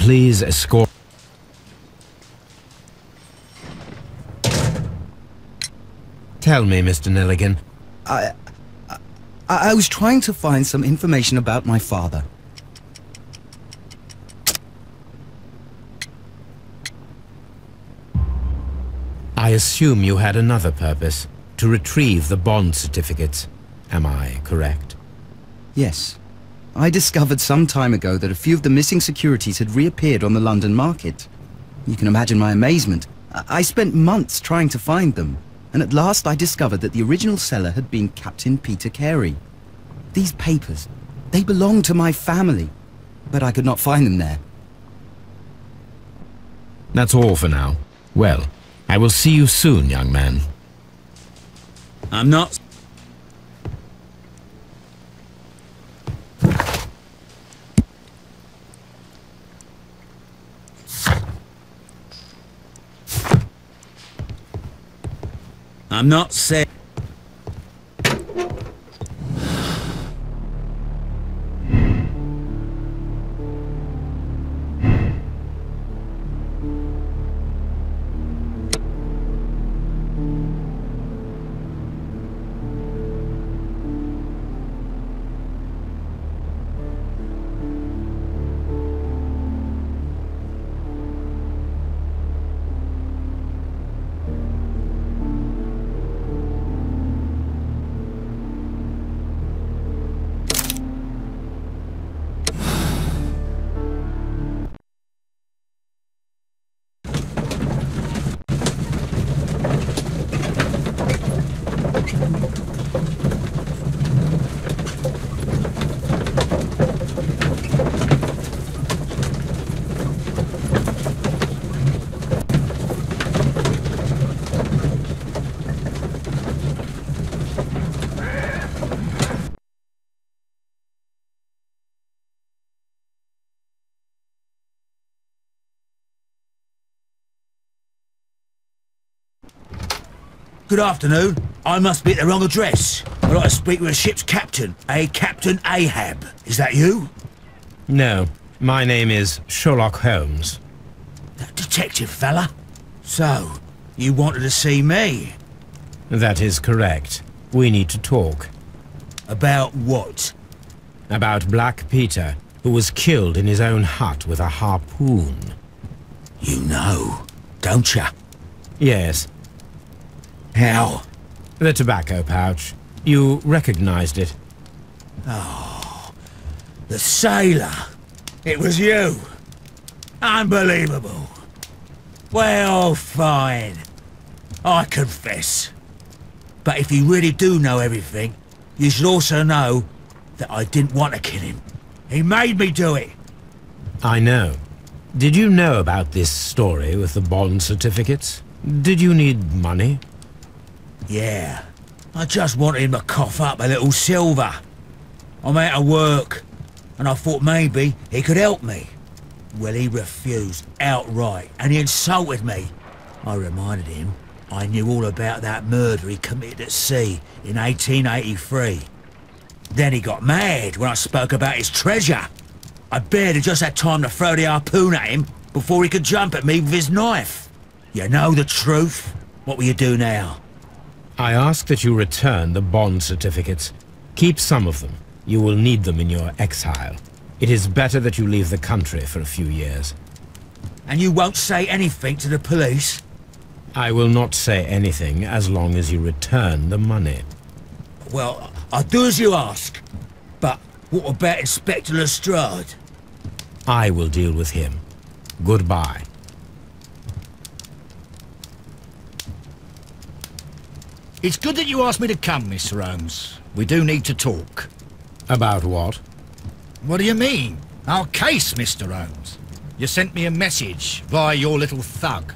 please escort... Tell me, Mr. Nelligan. I was trying to find some information about my father. I assume you had another purpose, to retrieve the bond certificates. Am I correct? Yes. I discovered some time ago that a few of the missing securities had reappeared on the London market. You can imagine my amazement. I spent months trying to find them, and at last I discovered that the original seller had been Captain Peter Carey. These papers, they belong to my family, but I could not find them there. That's all for now. Well, I will see you soon, young man. I'm not... I'm not saying... Good afternoon. I must be at the wrong address. I'd like to speak with a ship's captain, a Captain Ahab. Is that you? No, my name is Sherlock Holmes. That detective fella? So, you wanted to see me? That is correct. We need to talk. About what? About Black Peter, who was killed in his own hut with a harpoon. You know, don't ya? Yes. How? The tobacco pouch. You recognized it. Oh, the sailor. It was you. Unbelievable. Well, fine. I confess. But if you really do know everything, you should also know that I didn't want to kill him. He made me do it. I know. Did you know about this story with the bond certificates? Did you need money? Yeah. I just wanted him to cough up a little silver. I'm out of work, and I thought maybe he could help me. Well, he refused outright, and he insulted me. I reminded him I knew all about that murder he committed at sea in 1883. Then he got mad when I spoke about his treasure. I barely just had time to throw the harpoon at him before he could jump at me with his knife. You know the truth. What will you do now? I ask that you return the bond certificates. Keep some of them. You will need them in your exile. It is better that you leave the country for a few years. And you won't say anything to the police? I will not say anything as long as you return the money. Well, I'll do as you ask. But what about Inspector Lestrade? I will deal with him. Goodbye. It's good that you asked me to come, Mr. Holmes. We do need to talk. About what? What do you mean? Our case, Mr. Holmes. You sent me a message via your little thug.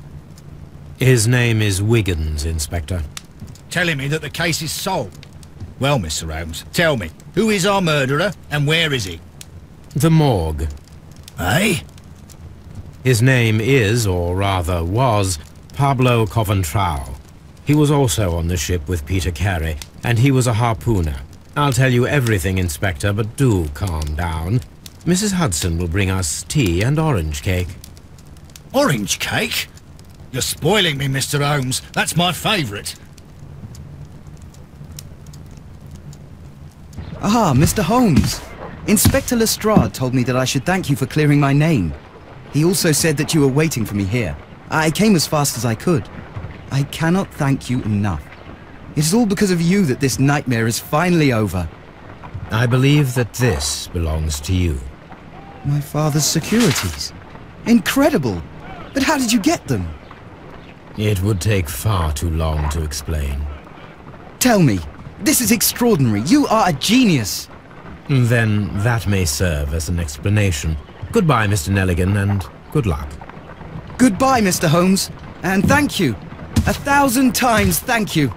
His name is Wiggins, Inspector. Telling me that the case is solved. Well, Mr. Holmes, tell me, who is our murderer and where is he? The morgue. Eh? His name is, or rather was, Pablo Coventrao. He was also on the ship with Peter Carey, and he was a harpooner. I'll tell you everything, Inspector, but do calm down. Mrs. Hudson will bring us tea and orange cake. Orange cake? You're spoiling me, Mr. Holmes. That's my favourite. Ah, Mr. Holmes. Inspector Lestrade told me that I should thank you for clearing my name. He also said that you were waiting for me here. I came as fast as I could. I cannot thank you enough. It is all because of you that this nightmare is finally over. I believe that this belongs to you. My father's securities. Incredible! But how did you get them? It would take far too long to explain. Tell me, this is extraordinary. You are a genius. Then that may serve as an explanation. Goodbye, Mr. Nelligan, and good luck. Goodbye, Mr. Holmes. And thank you. 1,000 times thank you.